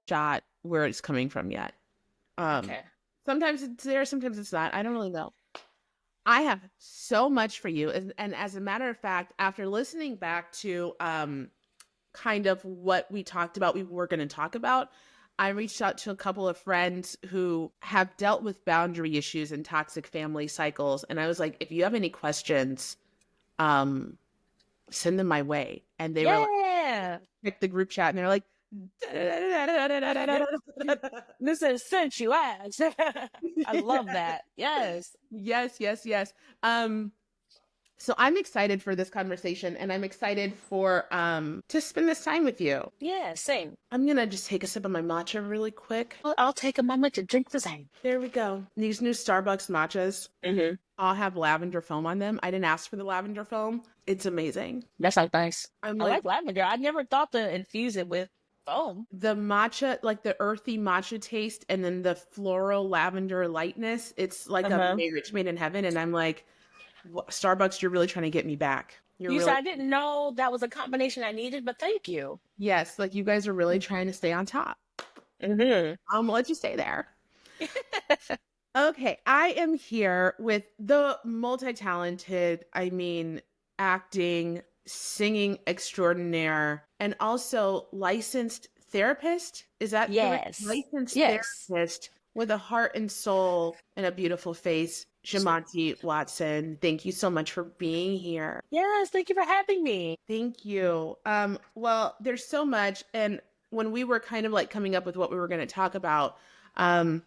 shot where it's coming from yet. Um, Okay. Sometimes it's there, sometimes it's not. I don't really know. I have so much for you. And as a matter of fact, after listening back to kind of what we talked about, we were going to talk about, I reached out to a couple of friends who have dealt with boundary issues and toxic family cycles. And I was like, if you have any questions, um, send them my way. And they were like, Yeah. pick the group chat and they're like, Listen, since you asked. I love that. Yes. yes, yes, yes. Um, So I'm excited for this conversation and I'm excited for to spend this time with you. Yeah, same. I'm gonna just take a sip of my matcha really quick. I'll take a moment to drink the same. There we go. These new Starbucks matchas Mm-hmm. all have lavender foam on them. I didn't ask for the lavender foam. It's amazing. That sounds nice. I'm I like like lavender. I never thought to infuse it with foam. the matcha, like the earthy matcha taste and then the floral lavender lightness. It's like a Uh-huh. marriage made in heaven. And I'm like, Starbucks, you're really trying to get me back. You're You said really, I didn't know that was a combination I needed, but thank you. yes, like you guys are really trying to stay on top. Mm-hmm. I'm gonna let you stay there. Okay, I am here with the multi-talented, I mean, acting, singing extraordinaire, and also licensed therapist. Is that the right Yes. licensed Yes. therapist with a heart and soul and a beautiful face? Zhomontee Watson, thank you so much for being here. Yes, thank you for having me. Thank you. Well, there's so much, and when we were kind of like coming up with what we were going to talk about, um,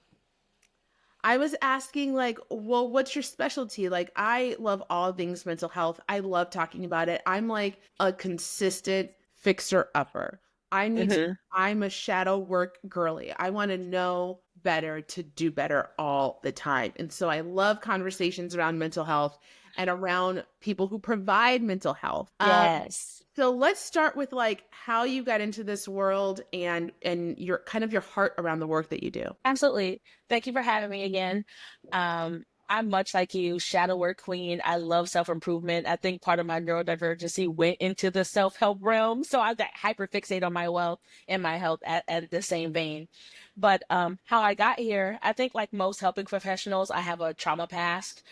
I was asking like, well, what's your specialty? Like, I love all things mental health. I love talking about it. I'm like a consistent fixer upper. I need to, Mm-hmm. I'm a shadow work girly. I want to know better to do better all the time. And so I love conversations around mental health and around people who provide mental health. Yes. So let's start with like how you got into this world and your kind of your heart around the work that you do. Absolutely. Thank you for having me again. I'm much like you, shadow work queen. I love self-improvement. I think part of my neurodivergency went into the self-help realm. So I got hyper fixated on my wealth and my health at the same vein. But how I got here, I think like most helping professionals, I have a trauma past.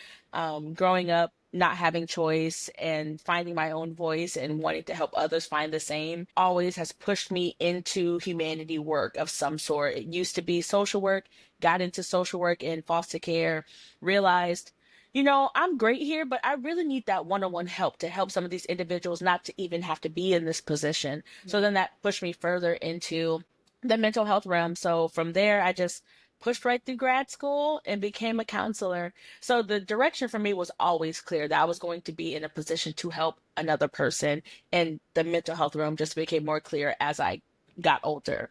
Growing up, not having choice and finding my own voice and wanting to help others find the same always has pushed me into humanity work of some sort. It used to be social work, got into social work and foster care, realized, I'm great here, but I really need that one-on-one help to help some of these individuals not to even have to be in this position. So then that pushed me further into the mental health realm. So from there, I just pushed right through grad school and became a counselor. So the direction for me was always clear that I was going to be in a position to help another person. And the mental health realm just became more clear as I got older.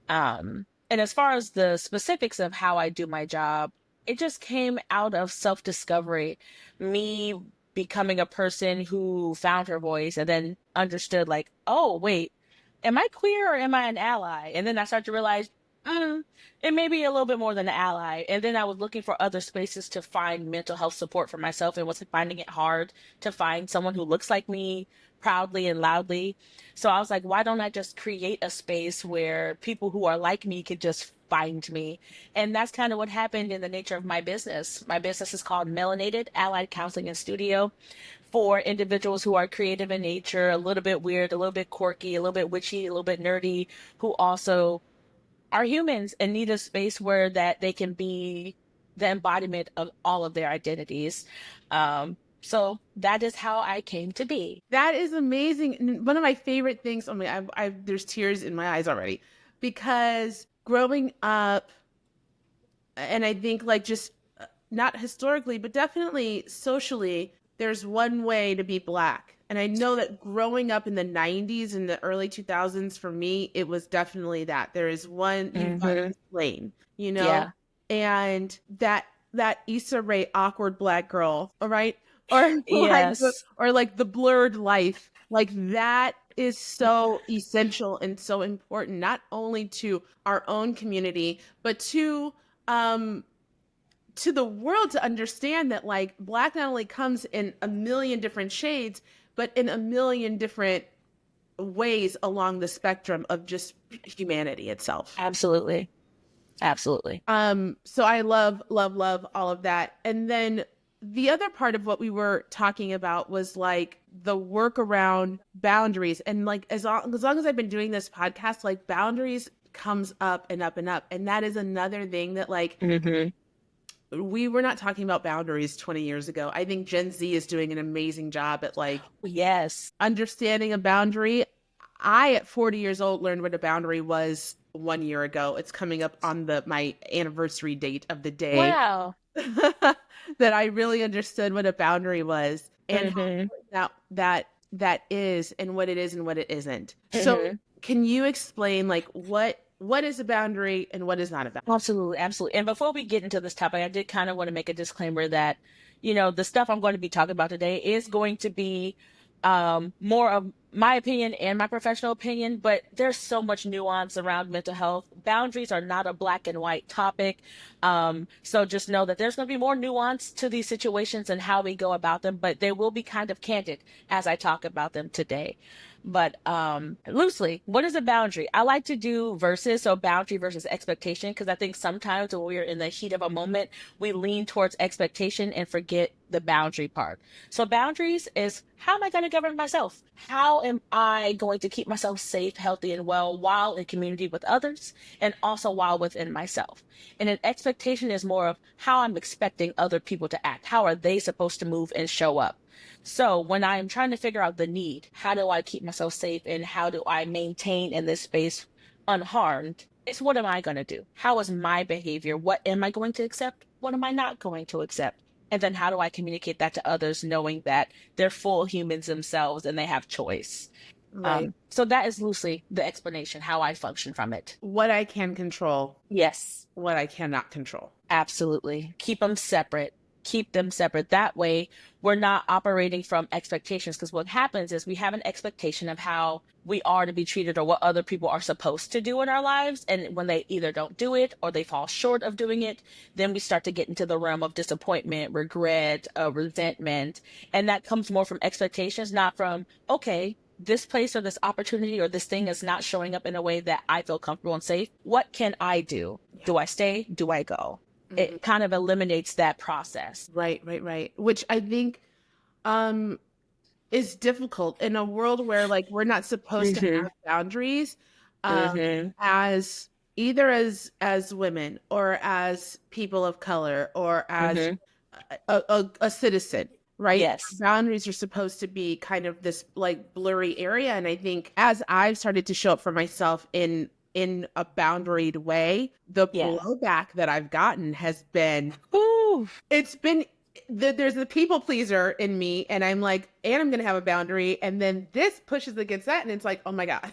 And as far as the specifics of how I do my job, it just came out of self discovery, me becoming a person who found her voice and then understood, like, oh, wait, am I queer or am I an ally? And then I started to realize, mm, it may be a little bit more than an ally. And then I was looking for other spaces to find mental health support for myself and was finding it hard to find someone who looks like me proudly and loudly. So I was like, why don't I just create a space where people who are like me could just find me? And that's kind of what happened in the nature of my business. My business is called Melanated Allied Counseling and Studio for individuals who are creative in nature, a little bit weird, a little bit quirky, a little bit witchy, a little bit nerdy, who also are humans and need a space where that they can be the embodiment of all of their identities. So that is how I came to be. That is amazing. One of my favorite things. I mean, there's tears in my eyes already because growing up, and I think like just not historically, but definitely socially, there's one way to be Black. And I know that growing up in the 90s and the early 2000s, for me, it was definitely that. There is one, you've got Mm-hmm. this lane, you know? Yeah. And that Issa Rae awkward Black girl, all right? Or Yes. like the blurred life, like that is so essential and so important, not only to our own community, but to the world to understand that like Black not only comes in a million different shades, but in a million different ways along the spectrum of just humanity itself. Absolutely. Absolutely. So I love, love, love all of that. And then the other part of what we were talking about was like the work around boundaries. And like as long as I've been doing this podcast, like boundaries comes up and up and up. And that is another thing that like we were not talking about boundaries 20 years ago. I think Gen Z is doing an amazing job at like Yes. understanding a boundary. I, at 40 years old, learned what a boundary was 1 year ago. It's coming up on my anniversary date of the day Wow. that I really understood what a boundary was and how Mm-hmm. that is and what it is and what it isn't. So Mm-hmm. can you explain like what is a boundary and what is not a boundary? Absolutely, absolutely. And before we get into this topic, I did kind of want to make a disclaimer that, you know, the stuff I'm going to be talking about today is going to be more of my opinion and my professional opinion, but there's so much nuance around mental health. Boundaries are not a black and white topic. So just know that there's going to be more nuance to these situations and how we go about them, but they will be kind of candid as I talk about them today. But loosely, what is a boundary? I like to do versus, so boundary versus expectation, because I think sometimes when we're in the heat of a moment, we lean towards expectation and forget the boundary part. So boundaries is, how am I going to govern myself? How am I going to keep myself safe, healthy, and well while in community with others and also while within myself? And an expectation is more of how I'm expecting other people to act. How are they supposed to move and show up? So when I'm trying to figure out the need, how do I keep myself safe and how do I maintain in this space unharmed? It's, what am I going to do? How is my behavior? What am I going to accept? What am I not going to accept? And then how do I communicate that to others, knowing that they're full humans themselves and they have choice? Right. So that is loosely the explanation, how I function from it. What I can control, Yes. what I cannot control. Absolutely. Keep them separate. Keep them separate. That way, we're not operating from expectations. Because what happens is we have an expectation of how we are to be treated or what other people are supposed to do in our lives. And when they either don't do it or they fall short of doing it, then we start to get into the realm of disappointment, regret, resentment. And that comes more from expectations, not from, okay, this place or this opportunity or this thing is not showing up in a way that I feel comfortable and safe. What can I do? Do I stay? Do I go? It kind of eliminates that process. Right, right, right. Which I think is difficult in a world where like we're not supposed to Mm-hmm. have boundaries Mm-hmm. as either as women or as people of color or as Mm-hmm. a citizen, right? Yes. Boundaries are supposed to be kind of this like blurry area. And I think as I've started to show up for myself in a boundaried way, the Yeah. blowback that I've gotten has been Ooh. it's been there's the people pleaser in me, and I'm like, and I'm gonna have a boundary, and then this pushes against that, and it's like, oh my god.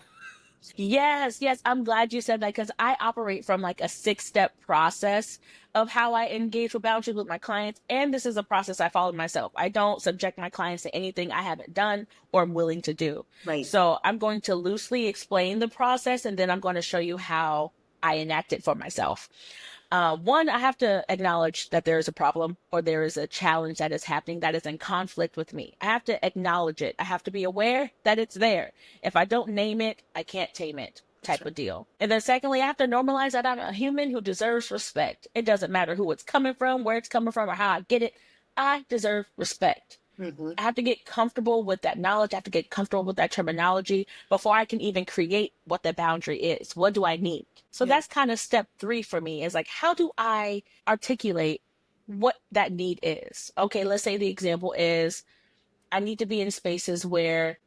Yes, yes. I'm glad you said that because I operate from like a 6-step process of how I engage with boundaries with my clients. And this is a process I follow myself. I don't subject my clients to anything I haven't done or am willing to do. Right. So I'm going to loosely explain the process and then I'm going to show you how I enact it for myself. One, I have to acknowledge that there is a problem or there is a challenge that is happening that is in conflict with me. I have to acknowledge it. I have to be aware that it's there. If I don't name it, I can't tame it, type of deal. And then secondly, I have to normalize that I'm a human who deserves respect. It doesn't matter who it's coming from, where it's coming from, or how I get it. I deserve respect. Mm-hmm. I have to get comfortable with that knowledge. I have to get comfortable with that terminology before I can even create what the boundary is. What do I need? So Yeah. that's kind of step 3 for me, is like, how do I articulate what that need is? Okay, let's say the example is I need to be in spaces where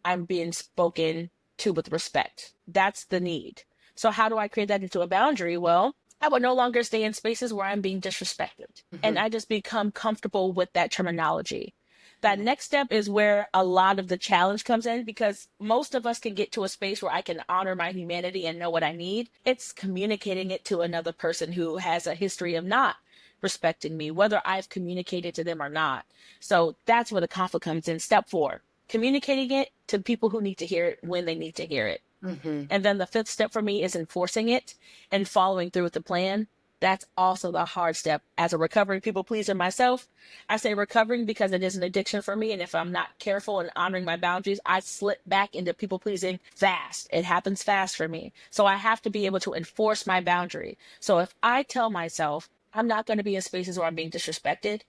I'm being spoken to with respect. That's the need. So how do I create that into a boundary? Well, I would no longer stay in spaces where I'm being disrespected. And I just become comfortable with that terminology. That next step is where a lot of the challenge comes in, because most of us can get to a space where I can honor my humanity and know what I need. It's communicating it to another person who has a history of not respecting me, whether I've communicated to them or not. So that's where the conflict comes in. Step 4, communicating it to people who need to hear it when they need to hear it. Mm-hmm. And then the 5th step for me is enforcing it and following through with the plan. that's also the hard step. As a recovering people pleaser myself, I say recovering because it is an addiction for me. And if I'm not careful and honoring my boundaries, I slip back into people pleasing fast. It happens fast for me. So I have to be able to enforce my boundary. So if I tell myself I'm not going to be in spaces where I'm being disrespected,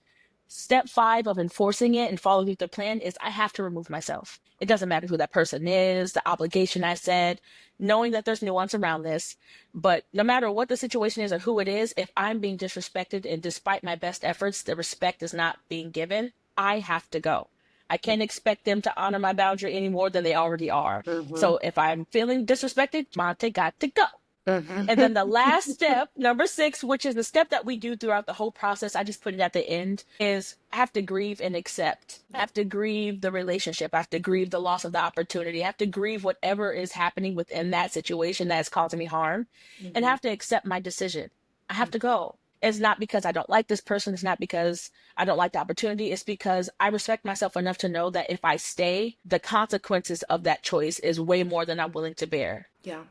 step 5 of enforcing it and following through the plan is I have to remove myself. It doesn't matter who that person is, the obligation I said, knowing that there's nuance around this. But no matter what the situation is or who it is, if I'm being disrespected and despite my best efforts, the respect is not being given, I have to go. I can't expect them to honor my boundary any more than they already are. Mm-hmm. So if I'm feeling disrespected, Monte got to go. And Mm-hmm. then the last step, number 6, which is the step that we do throughout the whole process, I just put it at the end, is I have to grieve and accept. I have to grieve the relationship. I have to grieve the loss of the opportunity. I have to grieve whatever is happening within that situation that is causing me harm, and I Mm-hmm. have to accept my decision. I have to go. It's not because I don't like this person. It's not because I don't like the opportunity. It's because I respect myself enough to know that if I stay, the consequences of that choice is way more than I'm willing to bear. Yeah,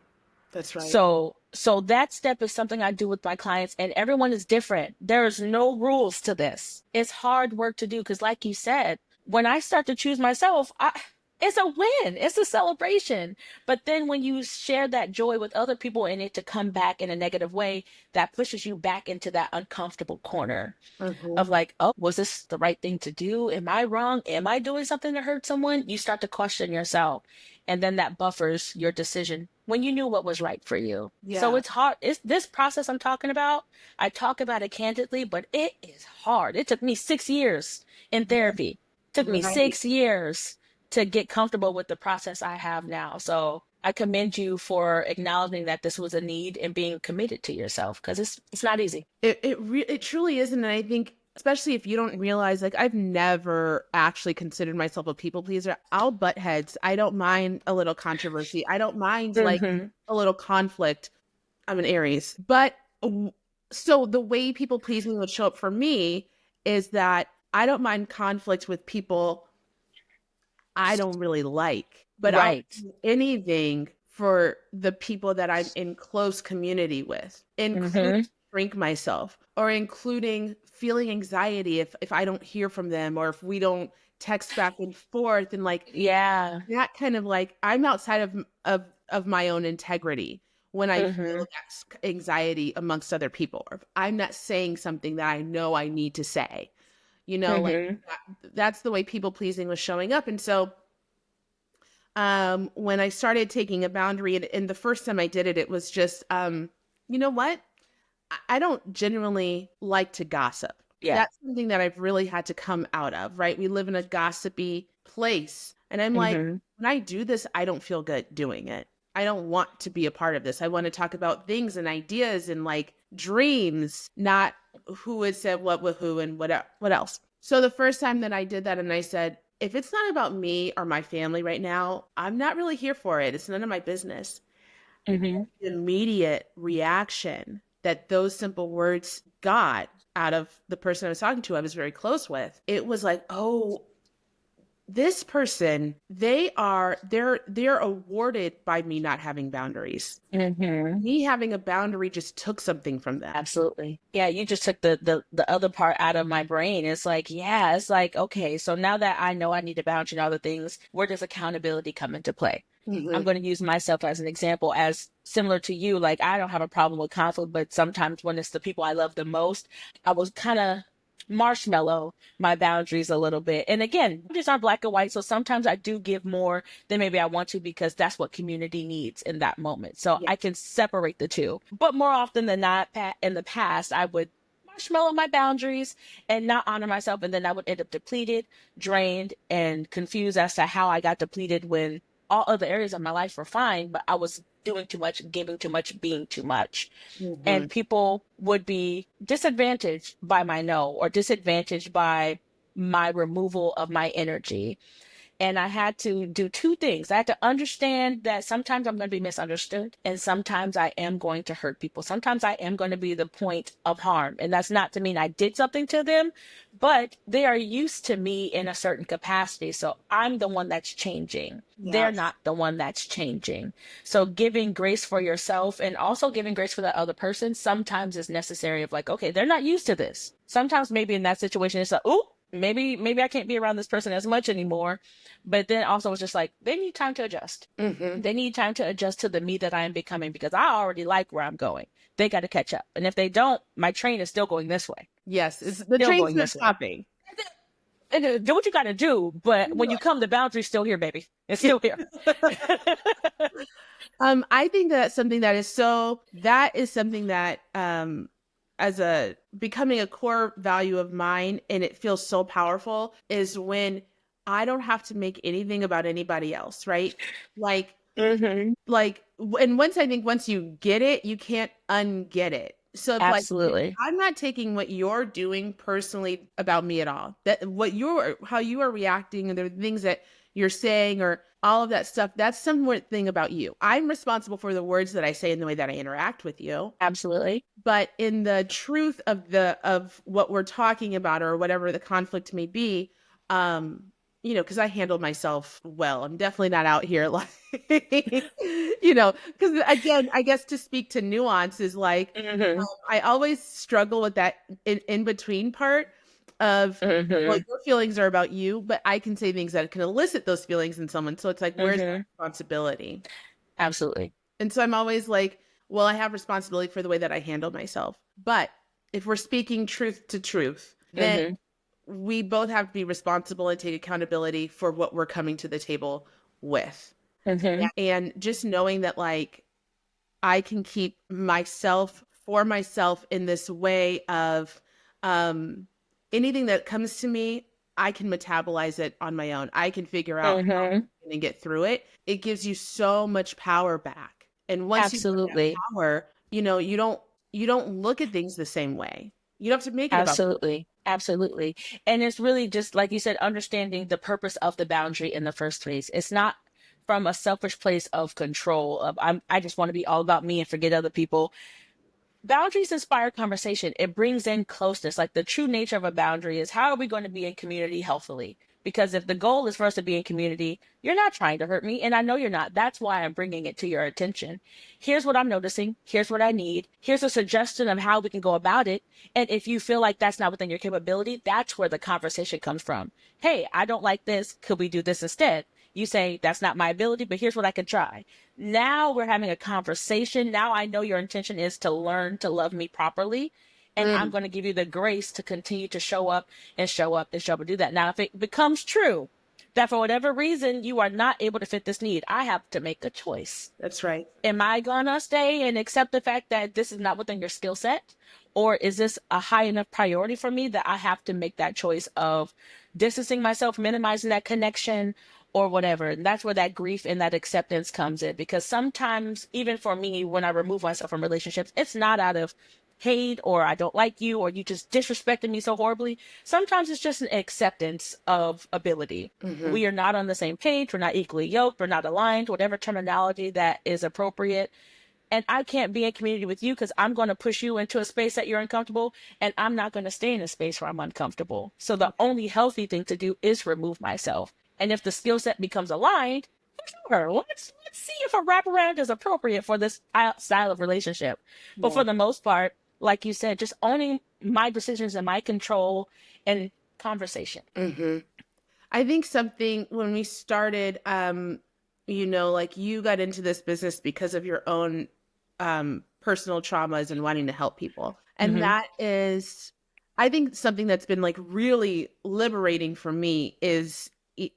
that's right. So that step is something I do with my clients, and everyone is different. There's no rules to this. It's hard work to do because like you said, when I start to choose myself, it's a win. It's a celebration. But then when you share that joy with other people and it to come back in a negative way, that pushes you back into that uncomfortable corner Mm-hmm. of like, oh, was this the right thing to do? Am I wrong? Am I doing something to hurt someone? You start to question yourself. And then that buffers your decision when you knew what was right for you. So Yeah. it's hard. It's this process I'm talking about. I talk about it candidly, but it is hard. It took me 6 years in therapy. It took me Right. 6 years to get comfortable with the process I have now. So I commend you for acknowledging that this was a need and being committed to yourself because it's not easy. It truly isn't, and I think especially if you don't realize, like I've never actually considered myself a people pleaser. I'll butt heads. I don't mind a little controversy. I don't mind like Mm-hmm. a little conflict. I'm an Aries, but so the way people pleasing would show up for me is that I don't mind conflict with people I don't really like, but I'll Right. do anything for the people that I'm in close community with, including Mm-hmm. shrink myself or including feeling anxiety if I don't hear from them or if we don't text back and forth and like Yeah. that kind of like I'm outside of my own integrity when I feel Mm-hmm. that anxiety amongst other people or if I'm not saying something that I know I need to say, like Mm-hmm. that's the way people pleasing was showing up. And so when I started taking a boundary and the first time I did it, it was just you know what? I don't genuinely like to gossip. Yeah. That's something that I've really had to come out of, right? We live in a gossipy place. And I'm like, Mm-hmm. when I do this, I don't feel good doing it. I don't want to be a part of this. I want to talk about things and ideas and like dreams, not who had said what with who and what else. So the first time that I did that and I said, if it's not about me or my family right now, I'm not really here for it. It's none of my business. Mm-hmm. The immediate reaction that those simple words got out of the person I was talking to, I was very close with, it was like, oh, this person, they're awarded by me not having boundaries. Mm-hmm. Me having a boundary just took something from them. Absolutely. Yeah, you just took the other part out of my brain. It's like, yeah, it's like, okay, so now that I know I need a boundary and other things, where does accountability come into play? I'm Mhm. going to use myself as an example, as similar to you. Like, I don't have a problem with conflict, but sometimes when it's the people I love the most, I was kind of marshmallow my boundaries a little bit. And again, these aren't black and white. So sometimes I do give more than maybe I want to because that's what community needs in that moment. So Yeah. I can separate the two. But more often than not, in the past, I would marshmallow my boundaries and not honor myself. And then I would end up depleted, drained, and confused as to how I got depleted when all other areas of my life were fine, but I was doing too much, giving too much, being too much. Mhm. And people would be disadvantaged by my no or disadvantaged by my removal of my energy. And I had to do two things. I had to understand that sometimes I'm going to be misunderstood, and sometimes I am going to hurt people. Sometimes I am going to be the point of harm. And that's not to mean I did something to them, but they are used to me in a certain capacity. So I'm the one that's changing. They're Yes. not the one that's changing. So giving grace for yourself and also giving grace for that other person sometimes is necessary of like, okay, they're not used to this. Sometimes maybe in that situation, it's like, oh, maybe I can't be around this person as much anymore. But then also it's just like they need time to adjust. Mm-hmm. They need time to adjust to the me that I am becoming because I already like where I'm going. They got to catch up. And if they don't, my train is still going this way. Yes, the Still train's going not this way. stopping. And do what you got to do, but when you come, the boundary's still here, baby. It's still here. I think that's something that is something that as a becoming a core value of mine, and it feels so powerful, is when I don't have to make anything about anybody else, right? Like Mm-hmm. and once you get it, you can't unget it. So if Absolutely. I'm not taking what you're doing personally about me at all, that how you are reacting and the things that you're saying or all of that stuff, that's some thing about you. I'm responsible for the words that I say and the way that I interact with you. Absolutely. But in the truth of what we're talking about or whatever the conflict may be, because I handle myself well. I'm definitely not out here like, because again, I guess to speak to nuances, like Mm-hmm. I always struggle with that in between part of, well, Mm-hmm. your feelings are about you, but I can say things that can elicit those feelings in someone. So it's like, where's my Mm-hmm. responsibility? Absolutely. And so I'm always like, well, I have responsibility for the way that I handle myself. But if we're speaking truth to truth, then Mm-hmm. we both have to be responsible and take accountability for what we're coming to the table with. Mm-hmm. And just knowing that, like, I can keep myself for myself in this way of um, anything that comes to me, I can metabolize it on my own. I can figure out how Mm-hmm. I'm going to get through it. It gives you so much power back. And once you have that Absolutely. power, you don't look at things the same way. You don't have to make it about. Absolutely. Absolutely. And it's really just like you said, understanding the purpose of the boundary in the first place. It's not from a selfish place of control of I just want to be all about me and forget other people. Boundaries inspire conversation. It brings in closeness. Like the true nature of a boundary is how are we going to be in community healthily? Because if the goal is for us to be in community, you're not trying to hurt me. And I know you're not. That's why I'm bringing it to your attention. Here's what I'm noticing. Here's what I need. Here's a suggestion of how we can go about it. And if you feel like that's not within your capability, that's where the conversation comes from. Hey, I don't like this. Could we do this instead? You say, that's not my ability, but here's what I can try. Now we're having a conversation. Now I know your intention is to learn to love me properly. And I'm Mm, going to give you the grace to continue to show up and show up and show up and do that. Now, if it becomes true that for whatever reason you are not able to fit this need, I have to make a choice. that's right. Am I gonna stay and accept the fact that this is not within your skill set? Or is this a high enough priority for me that I have to make that choice of distancing myself, minimizing that connection, or whatever? And that's where that grief and that acceptance comes in. Because sometimes, even for me, when I remove myself from relationships, it's not out of hate or I don't like you or you just disrespected me so horribly. Sometimes it's just an acceptance of ability. Hmm. We are not on the same page. We're not equally yoked. We're not aligned, whatever terminology that is appropriate. And I can't be in community with you because I'm going to push you into a space that you're uncomfortable. And I'm not going to stay in a space where I'm uncomfortable. So the only healthy thing to do is remove myself. And if the skill set becomes aligned, sure, let's see if a wraparound is appropriate for this style of relationship. But for Yeah. the most part, like you said, just owning my decisions and my control and conversation. Hmm. I think something when we started, like you got into this business because of your own personal traumas and wanting to help people. And Mm-hmm. that is, I think something that's been like really liberating for me is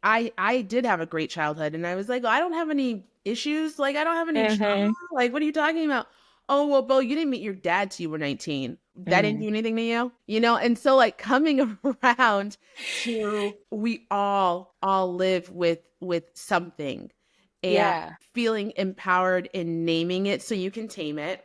I did have a great childhood and I was like, I don't have any issues. Like, I don't have any trauma. Mm-hmm. Like, what are you talking about? Oh, well, Bo, you didn't meet your dad till you were 19. That didn't Mm-hmm. do anything to you, And so like coming around to we all live with something and Yeah. feeling empowered in naming it so you can tame it.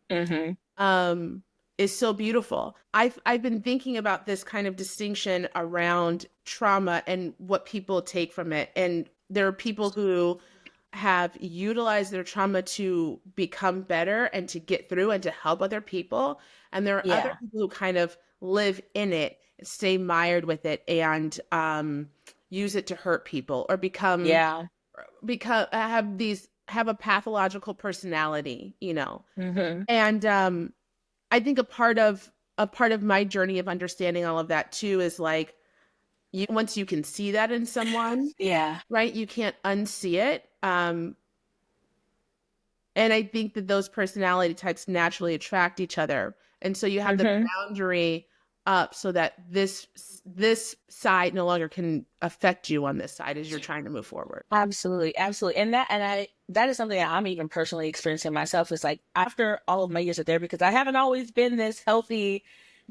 Mm-hmm. Um is so beautiful. I've been thinking about this kind of distinction around trauma and what people take from it. And there are people who have utilized their trauma to become better and to get through and to help other people. And there are other Yeah. people who kind of live in it, stay mired with it, and use it to hurt people or Yeah. have a pathological personality, you know. Mm-hmm. And I think a part of my journey of understanding all of that too is like once you can see that in someone, Yeah. right? You can't unsee it. And I think that those personality types naturally attract each other. And so you have the Mm-hmm. boundary up so that this side no longer can affect you on this side as you're trying to move forward. Absolutely, absolutely. That is something that I'm even personally experiencing myself. Is like after all of my years of therapy, because I haven't always been this healthy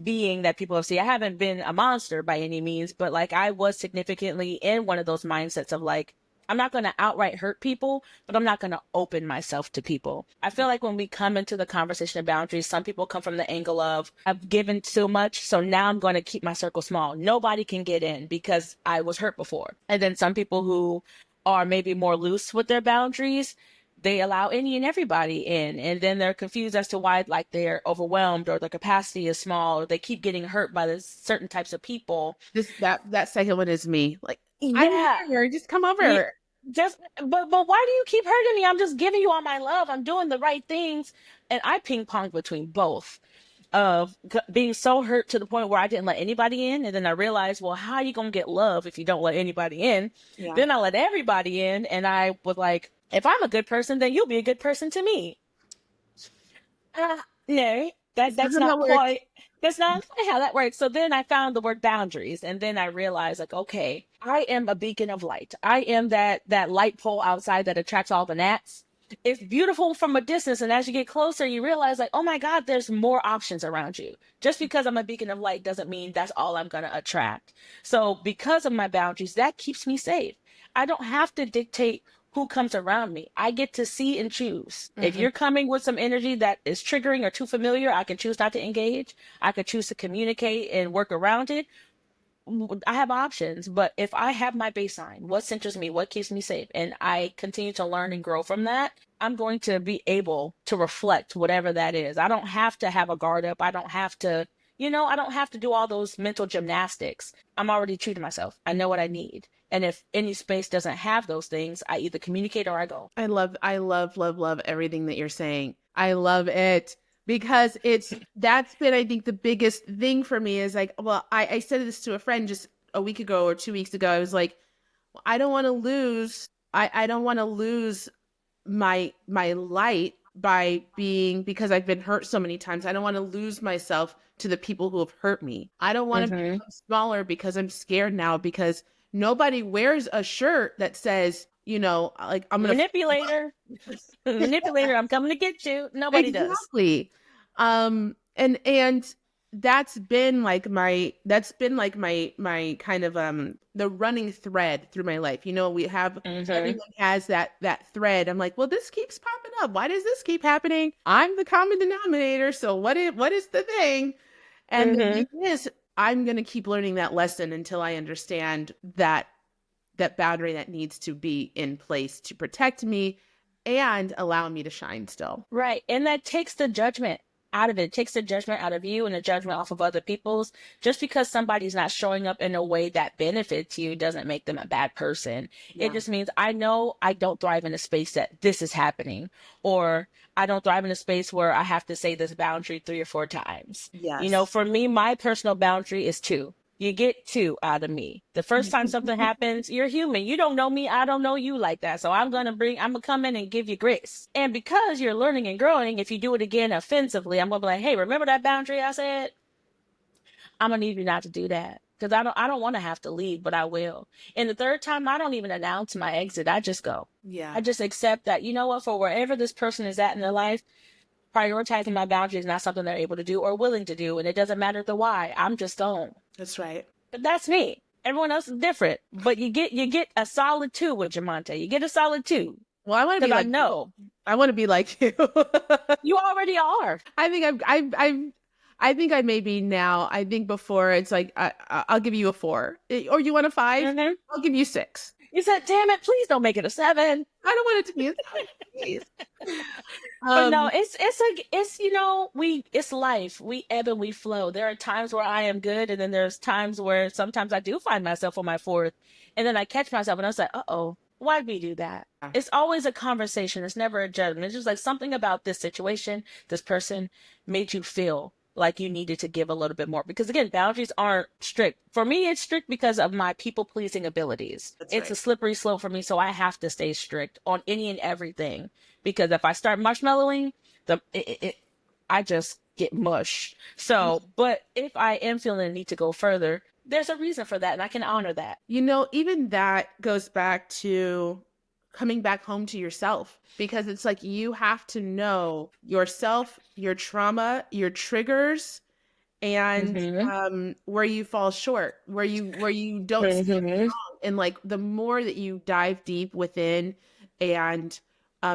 being that people have seen. I haven't been a monster by any means, but like I was significantly in one of those mindsets of like, I'm not going to outright hurt people, but I'm not going to open myself to people. I feel like when we come into the conversation of boundaries, some people come from the angle of I've given so much, so now I'm going to keep my circle small. Nobody can get in because I was hurt before. And then some people who are maybe more loose with their boundaries, they allow any and everybody in, and then they're confused as to why like they're overwhelmed or their capacity is small or they keep getting hurt by this certain types of people. That second one is me. Like, I'm Yeah. here, just come You over. just but why do you keep hurting me? I'm just giving you all my love. I'm doing the right things. And I ping ponged between both of being so hurt to the point where I didn't let anybody in. And then I realized, well, how are you going to get love if you don't let anybody in? Yeah. Then I let everybody in. And I was like, if I'm a good person, then you'll be a good person to me. No, It's not that's how that not works. quite that's not quite how that works. So then I found the word boundaries, and then I realized like, okay, I am a beacon of light. I am that light pole outside that attracts all the gnats. It's beautiful from a distance, and as you get closer, you realize like, oh my God, there's more options around you. Just because I'm a beacon of light doesn't mean that's all I'm gonna attract. So because of my boundaries, that keeps me safe. I don't have to dictate who comes around me. I get to see and choose. If Hmm. you're coming with some energy that is triggering or too familiar, I can choose not to engage. I could choose to communicate and work around it. I have options, but if I have my baseline, what centers me, what keeps me safe, and I continue to learn and grow from that, I'm going to be able to reflect whatever that is. I don't have to have a guard up. I don't have to, I don't have to do all those mental gymnastics. I'm already true to myself. I know what I need. And if any space doesn't have those things, I either communicate or I go. I love everything that you're saying. I love it because that's been, I think, the biggest thing for me is like, well, I said this to a friend just a week ago or 2 weeks ago. I was like, well, I don't want to lose my light by being because I've been hurt so many times. I don't want to lose myself to the people who have hurt me. I don't want to Mm-hmm. become smaller because I'm scared now because nobody wears a shirt that says, like I'm gonna Manipulator. Manipulator, I'm coming to get you. Nobody does. exactly. And that's been like my kind of the running thread through my life. We have Mm-hmm. everyone has that thread. I'm like, well, this keeps popping up. Why does this keep happening? I'm the common denominator. So what is the thing? And the Mm-hmm. thing is, I'm gonna keep learning that lesson until I understand that boundary that needs to be in place to protect me and allow me to shine still. Right. And that takes the judgment out of it. It takes the judgment out of you and the judgment off of other people's. Just because somebody's not showing up in a way that benefits you doesn't make them a bad person. It Yeah. just means I know I don't thrive in a space that this is happening, or I don't thrive in a space where I have to say this boundary 3 or 4 times. Yes. For me, my personal boundary is two. You get two out of me. The first time something happens, you're human. You don't know me. I don't know you like that. So I'm gonna come in and give you grace. And because you're learning and growing, if you do it again offensively, I'm gonna be like, hey, remember that boundary I said? I'm gonna need you not to do that. Because I don't want to have to leave, but I will. And the third time, I don't even announce my exit. I just go. Yeah. I just accept that, you know what, for wherever this person is at in their life, prioritizing my boundaries is not something they're able to do or willing to do. And it doesn't matter the why. I'm just gone. That's right. But that's me. Everyone else is different. But you get a solid two with Jamonte. You get a solid two. Well, I want to Because be I like you. know I want to be like you. you already are. I think I think I may be now. I think before it's like I'll give you a 4. Or you want a 5? Hmm. I'll give you 6. You said, damn it, please don't make it a 7. I don't want it to be a 7, please. But no, Um, it's we it's life. We ebb and we flow. There are times where I am good, and then there's times where sometimes I do find myself on my fourth, and then I catch myself and I was like, "Uh-oh, why'd we do that?" It's always a conversation. It's never a judgment. It's just like something about this situation, this person made you feel like you needed to give a little bit more. Because again, boundaries aren't strict. For me, it's strict because of my people pleasing abilities. that's It's a right. slippery slope for me, so I have to stay strict on any and everything because if I start marshmallowing, I just get mush. So, but if I am feeling the need to go further, there's a reason for that, and I can honor that. Even that goes back to coming back home to yourself because it's like you have to know yourself, your trauma, your triggers, and Mm-hmm. where you fall short, where you don't see it Mm-hmm. wrong. And like the more that you dive deep within and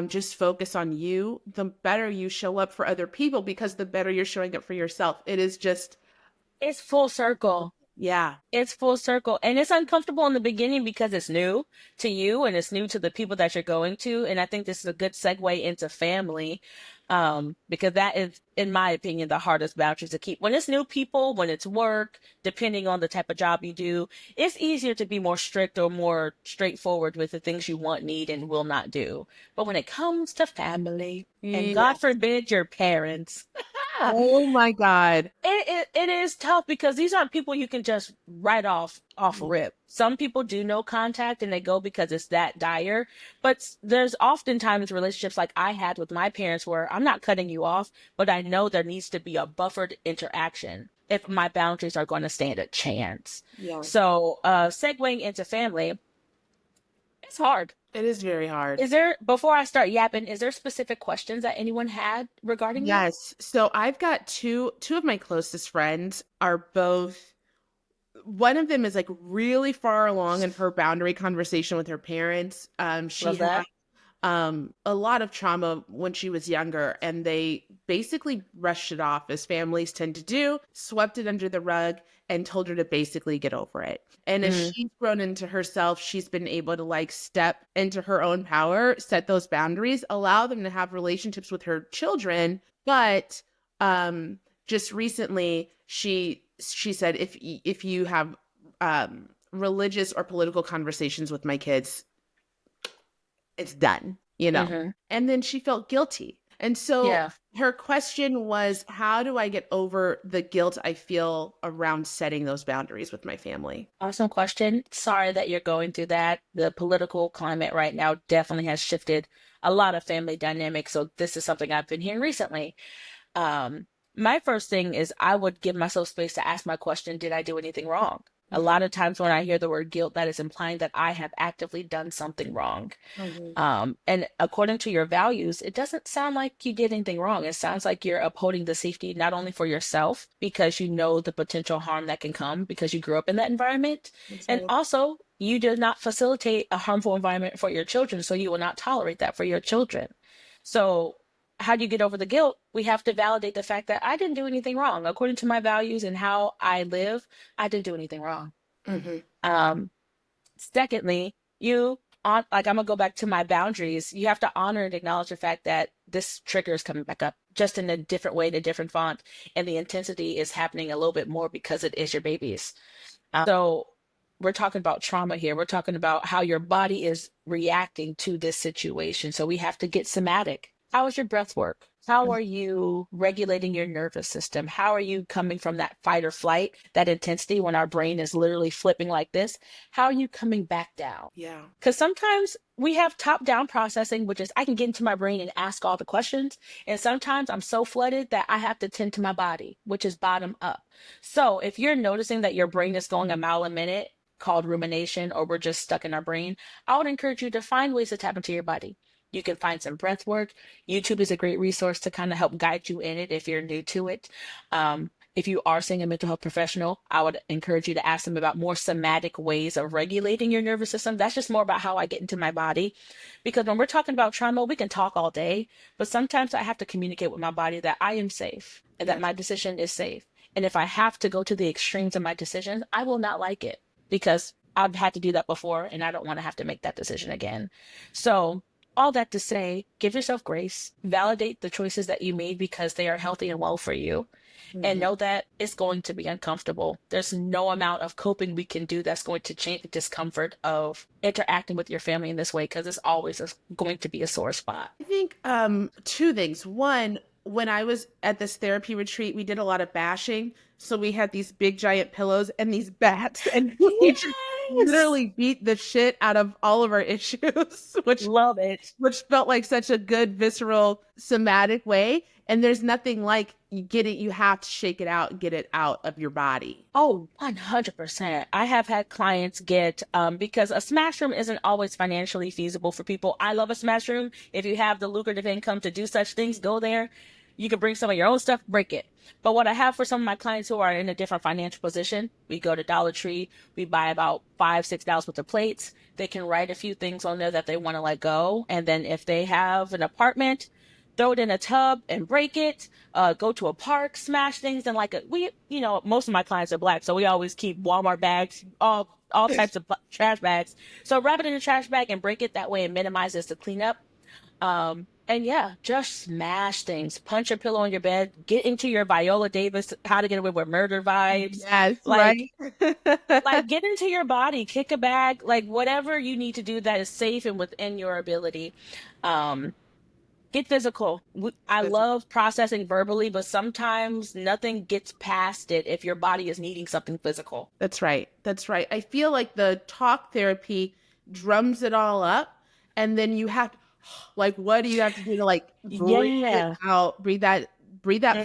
just focus on you, the better you show up for other people because the better you're showing up for yourself. It is just, It's full circle. yeah. It's full circle. And it's uncomfortable in the beginning because it's new to you and it's new to the people that you're going to. And I think this is a good segue into family. Because that is, in my opinion, the hardest boundaries to keep. When it's new people, when it's work, depending on the type of job you do, it's easier to be more strict or more straightforward with the things you want, need, and will not do. But when it comes to family, and Yeah. God forbid your parents, Oh my God. it is tough because these aren't people you can just write off rip. Some people do no contact and they go because it's that dire. But there's oftentimes relationships like I had with my parents where I'm not cutting you off, but I know there needs to be a buffered interaction if my boundaries are going to stand a chance. Yeah. So segueing into family, it's hard. It is very hard. Is there, before I start yapping, is there specific questions that anyone had regarding that? Yes. So I've got two of my closest friends are both, one of them is like really far along in her boundary conversation with her parents. She Love had that. a lot of trauma when she was younger, and they basically brushed it off as families tend to do, swept it under the rug, and told her to basically get over it. And as Mm, she's grown into herself, she's been able to like step into her own power, set those boundaries, allow them to have relationships with her children. But just recently, she said, if you have religious or political conversations with my kids, it's done. mm-hmm. And then she felt guilty. And so Yeah. her question was, how do I get over the guilt I feel around setting those boundaries with my family? Awesome question. Sorry that you're going through that. The political climate right now definitely has shifted a lot of family dynamics. So this is something I've been hearing recently. Um, my first thing is I would give myself space to ask my question, did I do anything wrong? A Mhm. lot of times when I hear the word guilt, that is implying that I have actively done something wrong. Mhm. And according to your values, it doesn't sound like you did anything wrong. It sounds like you're upholding the safety not only for yourself, because you know the potential harm that can come because you grew up in that environment, That's and right. also you did not facilitate a harmful environment for your children, so you will not tolerate that for your children. So, how do you get over the guilt? We have to validate the fact that I didn't do anything wrong. According to my values and how I live, I didn't do anything wrong. Hmm. Um, Secondly, you on like I'm gonna go back to my boundaries. You have to honor and acknowledge the fact that this trigger is coming back up just in a different way, in a different font, and the intensity is happening a little bit more because it is your babies. So we're talking about trauma here. We're talking about how your body is reacting to this situation. So we have to get somatic. How is your breath work? How are you regulating your nervous system? How are you coming from that fight or flight, that intensity when our brain is literally flipping like this? How are you coming back down? Yeah. Because sometimes we have top down processing, which is I can get into my brain and ask all the questions. And sometimes I'm so flooded that I have to tend to my body, which is bottom up. So if you're noticing that your brain is going a mile a minute, called rumination, or we're just stuck in our brain, I would encourage you to find ways to tap into your body. You can find some breath work. YouTube is a great resource to kind of help guide you in it if you're new to it. If you are seeing a mental health professional, I would encourage you to ask them about more somatic ways of regulating your nervous system. That's just more about how I get into my body. Because when we're talking about trauma, we can talk all day, but sometimes I have to communicate with my body that I am safe. and that Yes. my decision is safe. And if I have to go to the extremes of my decisions, I will not like it because I've had to do that before and I don't want to have to make that decision again. So, all that to say, give yourself grace, validate the choices that you made because they are healthy and well for you, and Mhm. know that it's going to be uncomfortable. There's no amount of coping we can do that's going to change the discomfort of interacting with your family in this way because it's always going to be a sore spot. I think two things. One, when I was at this therapy retreat, we did a lot of bashing. So we had these big giant pillows and these bats, and we just Yes! literally beat the shit out of all of our issues, Love it. which felt like such a good visceral somatic way. And there's nothing like you get it, you have to shake it out and get it out of your body. Oh, 100%. I have had clients get, because a smash room isn't always financially feasible for people. I love a smash room. If you have the lucrative income to do such things, go there. You can bring some of your own stuff, break it. But what I have for some of my clients who are in a different financial position, we go to Dollar Tree, we buy about $5, $6 worth of plates. They can write a few things on there that they want to let go. And then if they have an apartment, throw it in a tub and break it, go to a park, smash things, and most of my clients are Black, so we always keep Walmart bags, all types of trash bags. So wrap it in a trash bag and break it that way and minimizes the cleanup. And yeah, just smash things. Punch your pillow on your bed. Get into your Viola Davis How to Get Away with Murder vibes. Yes, Like, right? get into your body, kick a bag, like whatever you need to do that is safe and within your ability. Um, Get physical. I love processing verbally, but sometimes nothing gets past it if your body is needing something physical. That's right. That's right. I feel like the talk therapy drums it all up, and then you have like what do you have to do to like breathe it Yeah. out, breathe that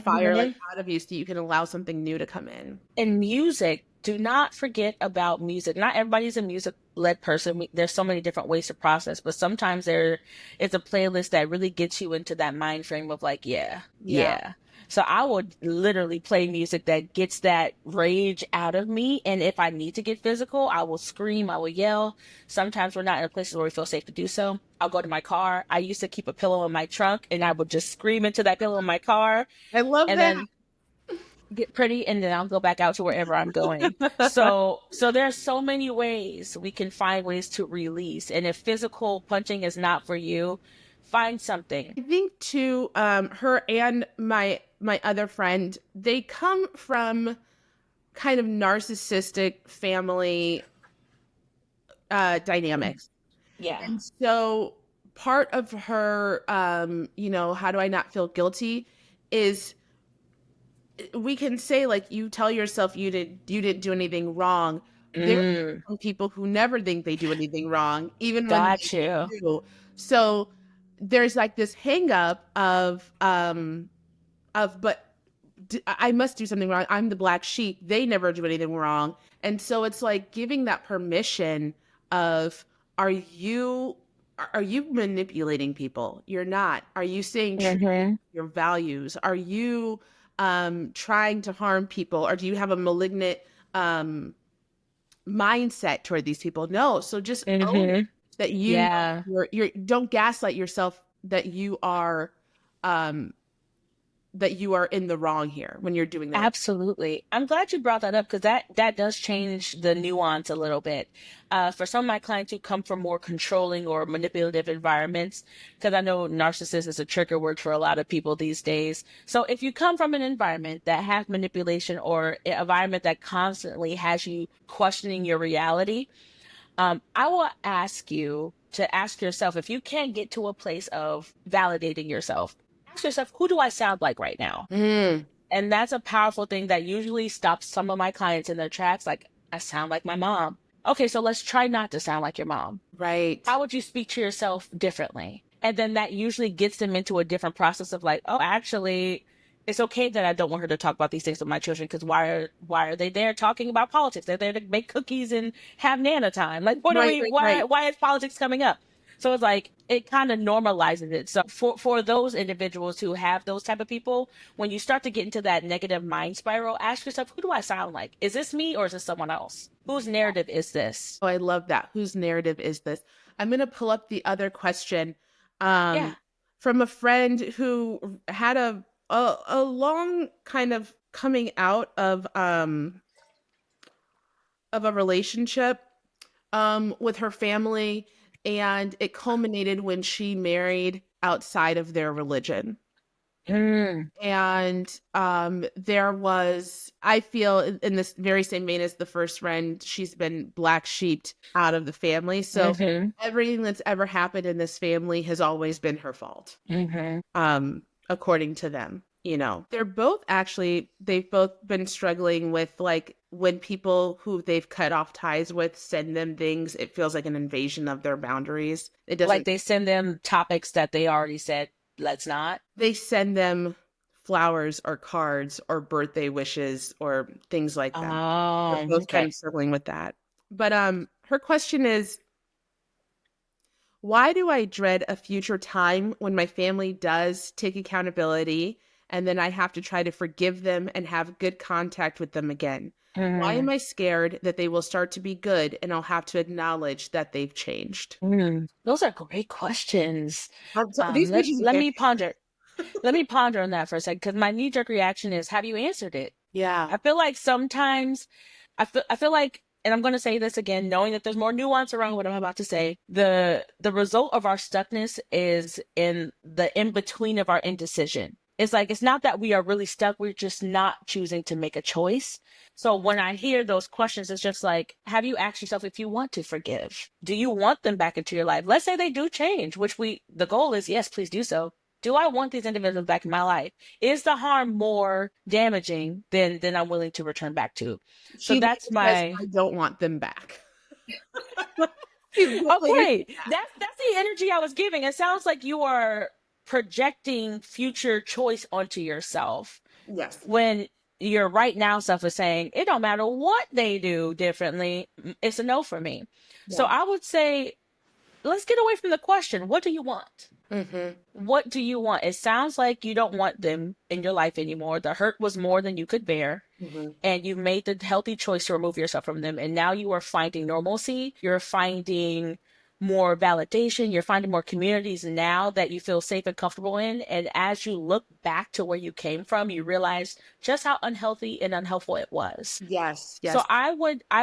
fire like Hmm. out of you so you can allow something new to come in. And music, do not forget about music. Not everybody's a music led person. There's so many different ways to process, but sometimes there is a playlist that really gets you into that mind frame of like, yeah, Yeah. yeah. So I would literally play music that gets that rage out of me. And if I need to get physical, I will scream, I will yell. Sometimes we're not in places where we feel safe to do so. I'll go to my car. I used to keep a pillow in my trunk and I would just scream into that pillow in my car. I love And that. then get pretty and then I'll go back out to wherever I'm going. So there's so many ways we can find ways to release. And if physical punching is not for you, find something. I think too, her and my other friend, they come from kind of narcissistic family dynamics. Yeah. And so part of her, how do I not feel guilty is we can say like you tell yourself you didn't do anything wrong. There are Mm, some people who never think they do anything wrong, even when got they you. do. So there's like this hang up of but I must do something wrong. I'm the black sheep. They never do anything wrong. And so it's like giving that permission of are you are you manipulating people? You're not. Are you saying true to Hmm. your values? Are you trying to harm people or do you have a malignant um mindset toward these people? No. So just own it Hmm. that Yeah. you're don't gaslight yourself um that you are in the wrong here when you're doing that. Absolutely. I'm glad you brought that up because that does change the nuance a little bit. For some of my clients who come from more controlling or manipulative environments, because I know narcissist is a trigger word for a lot of people these days. So if you come from an environment that has manipulation or an environment that constantly has you questioning your reality, I will ask you to ask yourself if you can't get to a place of validating yourself. Ask yourself, who do I sound like right now? Mm, And that's a powerful thing that usually stops some of my clients in their tracks. Like, I sound like my mom. Okay, so let's try not to sound like your mom. right. How would you speak to yourself differently? And then that usually gets them into a different process of like, oh, actually, it's okay that I don't want her to talk about these things with my children because why are they there talking about politics? They're there to make cookies and have Nana time. Like, what are Right, we? right, right. Why is politics coming up? So it's like it kind of normalizes it. So for those individuals who have those type of people, when you start to get into that negative mind spiral, ask yourself, who do I sound like? Is this me or is this someone else? Whose narrative is this? Oh, I love that. Whose narrative is this? I'm going to pull up the other question um, Yeah. from a friend who had a a long kind of coming out of a relationship with her family, and it culminated when she married outside of their religion. Mm, And there was, I feel, in this very same vein as the first friend, she's been black sheeped out of the family. So mm-hmm, everything that's ever happened in this family has always been her fault, mm-hmm. according to them. You know, they're both actually, they've both been struggling with, like, when people who they've cut off ties with send them things, it feels like an invasion of their boundaries. It Like doesn't, they send them topics that they already said, let's not. they send them flowers or cards or birthday wishes or things like that. They're Oh, both kind okay. of struggling with that. But her question is, why do I dread a future time when my family does take accountability and then I have to try to forgive them and have good contact with them again? Why am Mm, I scared that they will start to be good and I'll have to acknowledge that they've changed? Those are great questions. These questions Let are me very, ponder. Let me ponder on that for a second, because my knee-jerk reaction is, have you answered it? yeah. I feel like sometimes I feel like, and I'm going to say this again, knowing that there's more nuance around what I'm about to say. The result of our stuckness is in the in between of our indecision. It's like, it's not that we are really stuck, we're just not choosing to make a choice. So when I hear those questions, it's just like, have you asked yourself if you want to forgive? Do you want them back into your life? Let's say they do change, which the goal is, yes, please do so. Do I want these individuals back in my life? Is the harm more damaging than I'm willing to return back to? So She that's later says, my I don't want them back. She's later okay. That's the energy I was giving. It sounds like you are projecting future choice onto yourself yes. when your right now self is saying it don't matter what they do differently. It's a no for me. So Yeah. I would say, let's get away from the question. What do you want? Mm-hmm. What do you want? It sounds like you don't want them in your life anymore. The hurt was more than you could bear, Mm-hmm. and you made the healthy choice to remove yourself from them. And now you are finding normalcy. You're finding more validation. You're finding more communities now that you feel safe and comfortable in. And as you look back to where you came from, you realize just how unhealthy and unhelpful it was. Yes. So Yes. I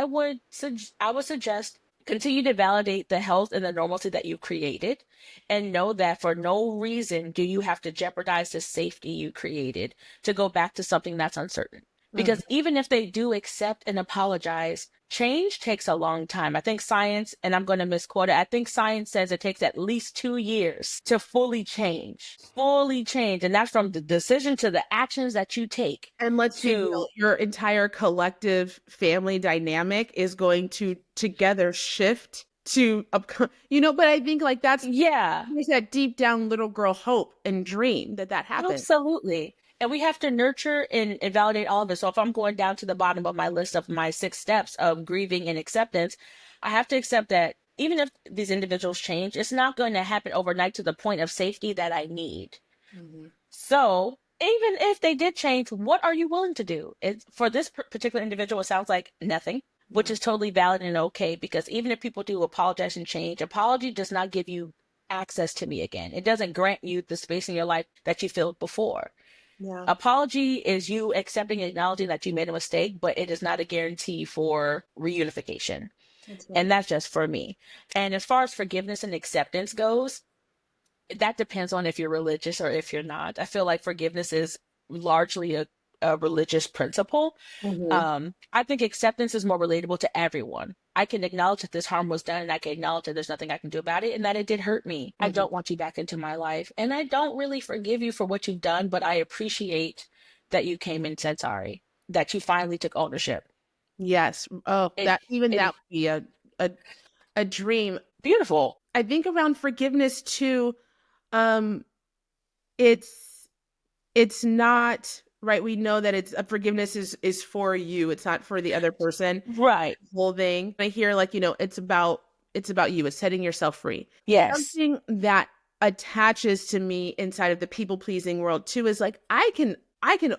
would suggest continue to validate the health and the normalcy that you created, and know that for no reason do you have to jeopardize the safety you created to go back to something that's uncertain. Mm-hmm. Because even if they do accept and apologize, change takes a long time. I think science, and I'm going to misquote it, I think science says it takes at least 2 years to fully change. Fully change. And that's from the decision to the actions that you take And let's be real, to, your entire collective family dynamic is going to together shift to, but I think like yeah, there's that deep down little girl hope and dream that that happens. absolutely. And we have to nurture and validate all of this. So if I'm going down to the bottom of my list of my 6 steps of grieving and acceptance, I have to accept that even if these individuals change, it's not going to happen overnight to the point of safety that I need. Mm-hmm. So even if they did change, what are you willing to do? For this particular individual, it sounds like nothing, which Yeah. is totally valid and okay, because even if people do apologize and change, apology does not give you access to me again. It doesn't grant you the space in your life that you filled before. Yeah. Apology is you accepting and acknowledging that you made a mistake, but it is not a guarantee for reunification. That's right. And that's just for me. And as far as forgiveness and acceptance goes, that depends on if you're religious or if you're not. I feel like forgiveness is largely a religious principle. Mm-hmm. I think acceptance is more relatable to everyone. I can acknowledge that this harm was done, and I can acknowledge that there's nothing I can do about it, and that it did hurt me. I Mm-hmm. don't want you back into my life, and I don't really forgive you for what you've done, but I appreciate that you came and said sorry, that you finally took ownership. Yes. Oh, It, that even it that would be a a dream. beautiful. I think around forgiveness too, um, it's it's not right. We know that it's forgiveness is for you. It's not for the other person. Right. Whole thing. I hear like, it's about you. It's setting yourself free. Yes. Something that attaches to me inside of the people pleasing world too is like I can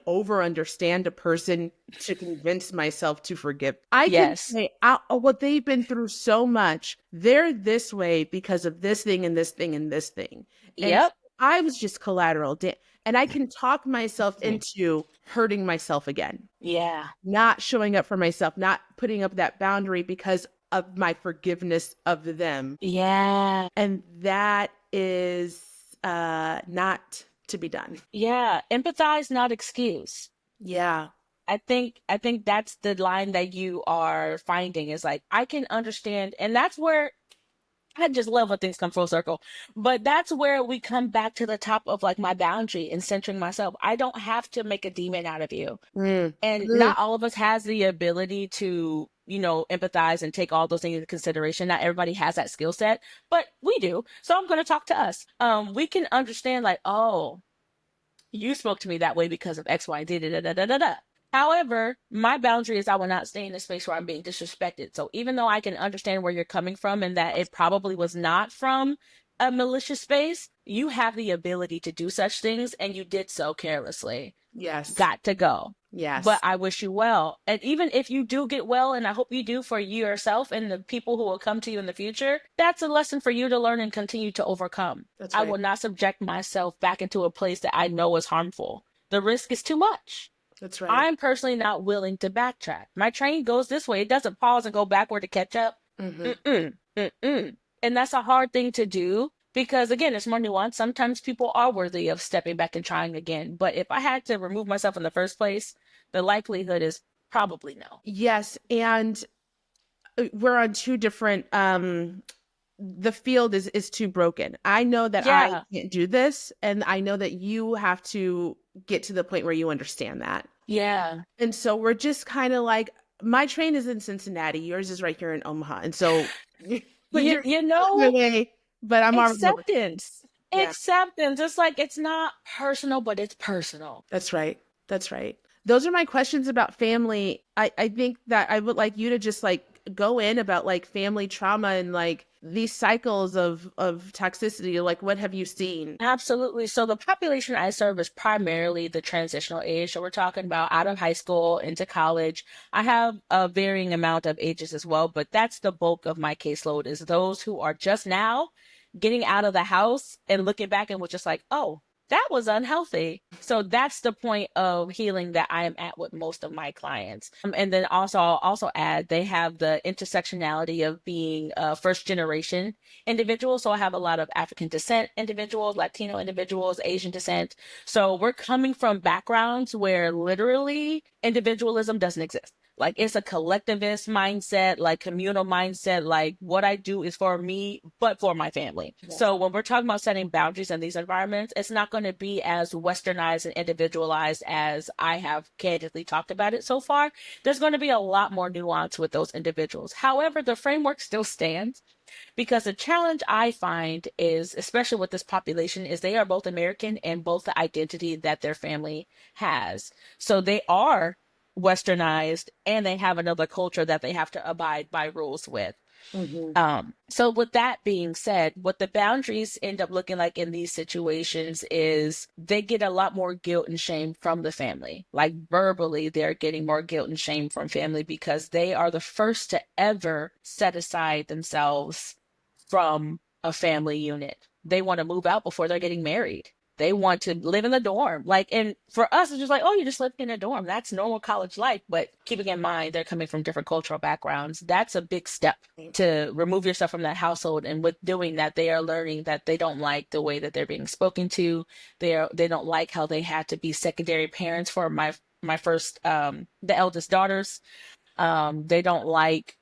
over understand a person to convince myself to forgive. I can Yes. say, oh, what they've been through so much. They're this way because of this thing and this thing and this thing. And Yep. I was just collateral. And I can talk myself into hurting myself again, Yeah. not showing up for myself, not putting up that boundary because of my forgiveness of them. Yeah. And that is not to be done. Yeah. Empathize, not excuse. Yeah. I think that's the line that you are finding is like, I can understand. And that's where I just love when things come full circle. But that's where we come back to the top of like my boundary and centering myself. I don't have to make a demon out of you. Mm. And Mm. not all of us has the ability to, empathize and take all those things into consideration. Not everybody has that skill set, but we do. So I'm going to talk to us. We can understand like, oh, you spoke to me that way because of X, Y, Z, da, da, da, da, da, da. However, my boundary is I will not stay in a space where I'm being disrespected. So even though I can understand where you're coming from and that it probably was not from a malicious space, you have the ability to do such things and you did so carelessly. Yes. Got to go. But Yes. I wish you well. And even if you do get well, and I hope you do for yourself and the people who will come to you in the future, that's a lesson for you to learn and continue to overcome. That's I right. will not subject myself back into a place that I know is harmful. The risk is too much. That's right. I'm personally not willing to backtrack. My train goes this way. It doesn't pause and go backward to catch up. Mm-hmm. Mm-mm, mm-mm. And that's a hard thing to do because, again, it's more nuanced. Sometimes people are worthy of stepping back and trying again. But if I had to remove myself in the first place, the likelihood is probably no. Yes. And we're on two different the field is too broken. I know that I Yeah. can't do this, and I know that you have to get to the point where you understand that. Yeah. And so we're just kind of like, my train is in Cincinnati, yours is right here in Omaha. And so but You, you're you on know, my way, but I'm already over. acceptance. Yeah, Acceptance. It's like it's not personal, but it's personal. that's right. That's right. Those are my questions about family. I think that I would like you to just like go in about like family trauma and like these cycles of toxicity. Like, what have you seen? Absolutely. So the population I serve is primarily the transitional age. So we're talking about out of high school into college. I have a varying amount of ages as well, but that's the bulk of my caseload is those who are just now getting out of the house and looking back and was just like, oh, that was unhealthy. So that's the point of healing that I am at with most of my clients. And then also, I'll also add they have the intersectionality of being first generation individuals. So I have a lot of African descent individuals, Latino individuals, Asian descent. So we're coming from backgrounds where literally individualism doesn't exist. Like it's a collectivist mindset, like communal mindset, like what I do is for me, but for my family. Yeah. So when we're talking about setting boundaries in these environments, it's not going to be as westernized and individualized as I have candidly talked about it so far. There's going to be a lot more nuance with those individuals. However, the framework still stands because the challenge I find is, especially with this population, is they are both American and both the identity that their family has. So they are westernized and they have another culture that they have to abide by rules with. So with that being said, what the boundaries end up looking like in these situations is they get a lot more guilt and shame from the family. Like verbally, they're getting more guilt and shame from family because they are the first to ever set aside themselves from a family unit. They want to move out before they're getting married. They want to live in the dorm. Like, and for us, it's just like, oh, you just lived in a dorm. That's normal college life. But keeping in mind, they're coming from different cultural backgrounds. That's a big step to remove yourself from that household. And with doing that, they are learning that they don't like the way that they're being spoken to. They don't like how they had to be secondary parents for my first, the eldest daughters. They don't like,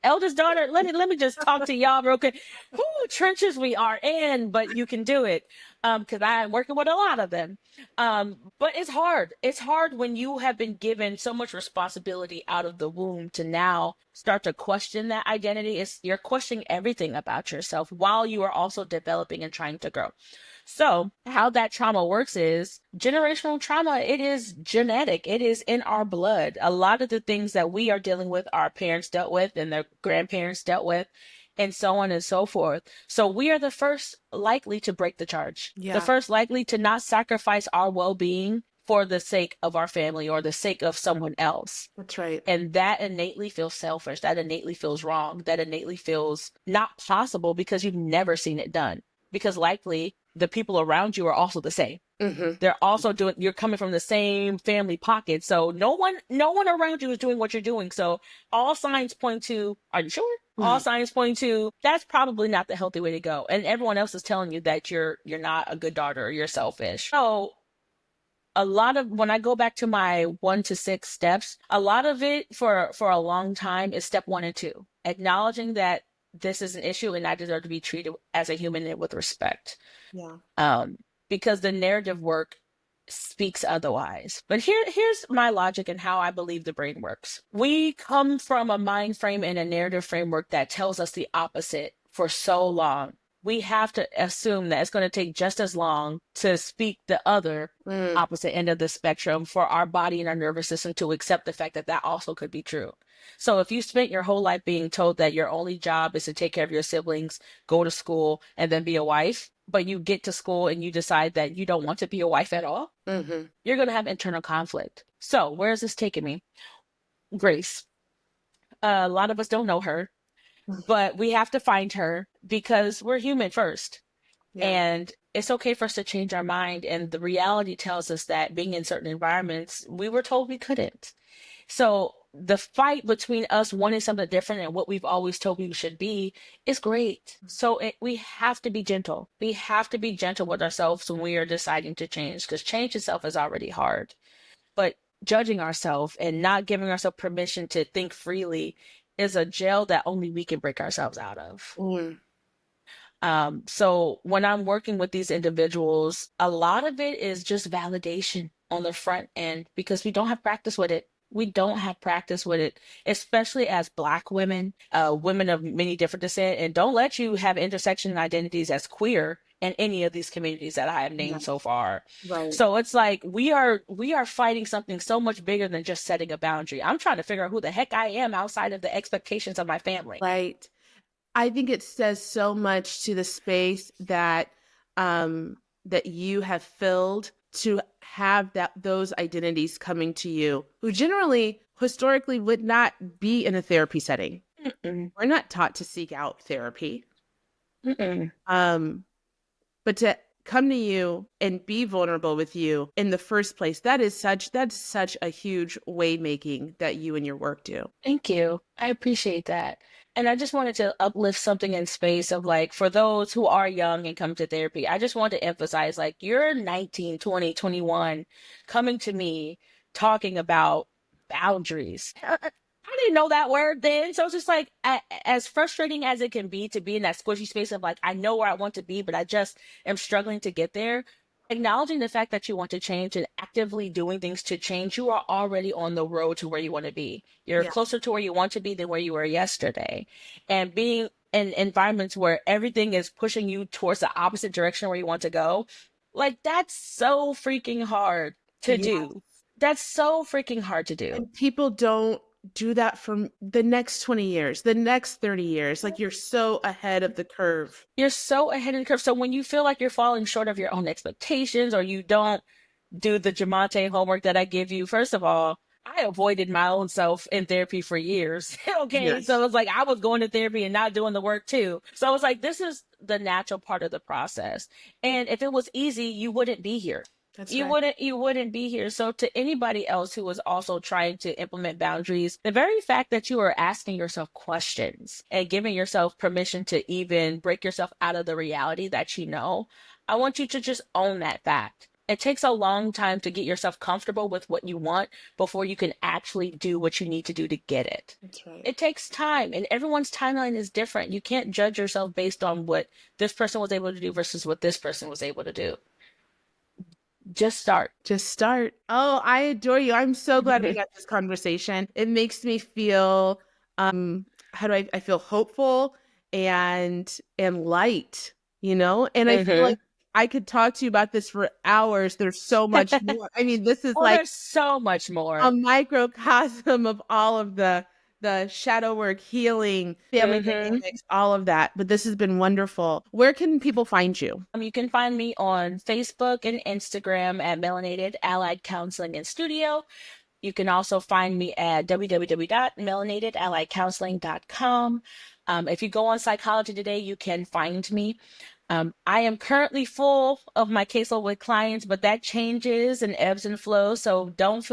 eldest daughter, let me just talk to y'all real quick. Whoo, trenches we are in, but you can do it. Because I'm working with a lot of them. But it's hard. It's hard when you have been given so much responsibility out of the womb to now start to question that identity. You're questioning everything about yourself while you are also developing and trying to grow. So how that trauma works is generational trauma. It is genetic. It is in our blood. A lot of the things that we are dealing with, our parents dealt with and their grandparents dealt with, and so on and so forth. So we are the first likely to break the charge. Yeah. The first likely to not sacrifice our well-being for the sake of our family or the sake of someone else. That's right. And that innately feels selfish. That innately feels wrong. That innately feels not possible because you've never seen it done. because likely the people around you are also the same. Mm-hmm. They're also doing, you're coming from the same family pocket. So no one around you is doing what you're doing. So all signs point to, are you sure? All signs point to, that's probably not the healthy way to go. And everyone else is telling you that you're not a good daughter or you're selfish. So a lot of, when I go back to my 1 to 6 steps, a lot of it for a long time is step 1 and 2, acknowledging that this is an issue and I deserve to be treated as a human and with respect. Yeah. Um, because the narrative work speaks otherwise. But here's my logic and how I believe the brain works. We come from a mind frame and a narrative framework that tells us the opposite for so long. We have to assume that it's going to take just as long to speak the other opposite end of the spectrum for our body and our nervous system to accept the fact that that also could be true. So if you spent your whole life being told that your only job is to take care of your siblings, go to school, and then be a wife, but you get to school and you decide that you don't want to be a wife at all, you're going to have internal conflict. So where is this taking me? Grace. A lot of us don't know her, but we have to find her because we're human first. Yeah. And it's okay for us to change our mind. And the reality tells us that being in certain environments, we were told we couldn't. So the fight between us wanting something different and what we've always told we should be is great. So we have to be gentle. We have to be gentle with ourselves when we are deciding to change, because change itself is already hard. But judging ourselves and not giving ourselves permission to think freely is a jail that only we can break ourselves out of. So when I'm working with these individuals, a lot of it is just validation on the front end because we don't have practice with it. We don't have practice with it, especially as Black women, women of many different descent, and don't let you have intersection identities as queer in any of these communities that I have named so far. Right. So it's like we are fighting something so much bigger than just setting a boundary. I'm trying to figure out who the heck I am outside of the expectations of my family. Right. I think it says so much to the space that that you have filled to have those identities coming to you, who generally historically would not be in a therapy setting. We're not taught to seek out therapy. But to come to you and be vulnerable with you in the first place, that's such a huge way making that you and your work do. Thank you. I appreciate that. And I just wanted to uplift something in space of like, for those who are young and come to therapy, I just want to emphasize like, you're 19, 20, 21, coming to me talking about boundaries. I didn't know that word then. So it's just like, as frustrating as it can be to be in that squishy space of like, I know where I want to be, but I just am struggling to get there. Acknowledging the fact that you want to change and actively doing things to change, you are already on the road to where you want to be. You're closer to where you want to be than where you were yesterday. And being in environments where everything is pushing you towards the opposite direction where you want to go, like that's so freaking hard to do. That's so freaking hard to do. And people don't do that for the next 20 years, the next 30 years. Like you're so ahead of the curve. You're so ahead of the curve. So when you feel like you're falling short of your own expectations or you don't do the Zhomontee homework that I give you, first of all, I avoided my own self in therapy for years. Okay. Yes. So it's like I was going to therapy and not doing the work too. So it's like this is the natural part of the process. And if it was easy, you wouldn't be here. You wouldn't be here. So to anybody else who is also trying to implement boundaries, the very fact that you are asking yourself questions and giving yourself permission to even break yourself out of the reality that you know, I want you to just own that fact. It takes a long time to get yourself comfortable with what you want before you can actually do what you need to do to get it. That's right. It takes time, and everyone's timeline is different. You can't judge yourself based on what this person was able to do versus what this person was able to do. Just start. Oh, I adore you. I'm so glad we got this conversation. It makes me feel I feel hopeful and light, and I feel like I could talk to you about this for hours. There's so much more. I mean, this is like there's so much more. A microcosm of all of the shadow work, healing, family dynamics, all of that. But this has been wonderful. Where can people find you? You can find me on Facebook and Instagram at Melanated Allied Counseling and Studio. You can also find me at www.melanatedalliedcounseling.com. If you go on Psychology Today, you can find me. I am currently full of my caseload with clients, but that changes and ebbs and flows. So don't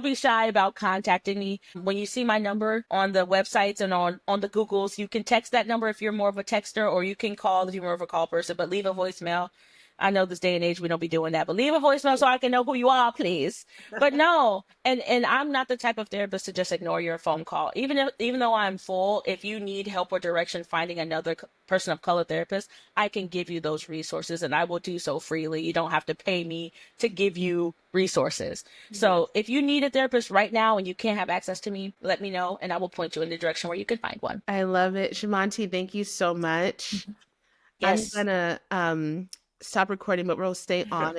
be shy about contacting me. When you see my number on the websites and on the Googles, you can text that number if you're more of a texter, or you can call if you're more of a call person, but leave a voicemail. I know this day and age we don't be doing that, but leave a voicemail so I can know who you are, please. But no, and I'm not the type of therapist to just ignore your phone call. Even though I'm full, if you need help or direction finding another person of color therapist, I can give you those resources, and I will do so freely. You don't have to pay me to give you resources. So if you need a therapist right now and you can't have access to me, let me know, and I will point you in the direction where you can find one. I love it. Zhomontee, thank you so much. I'm Yes. gonna stop recording, but we'll stay on.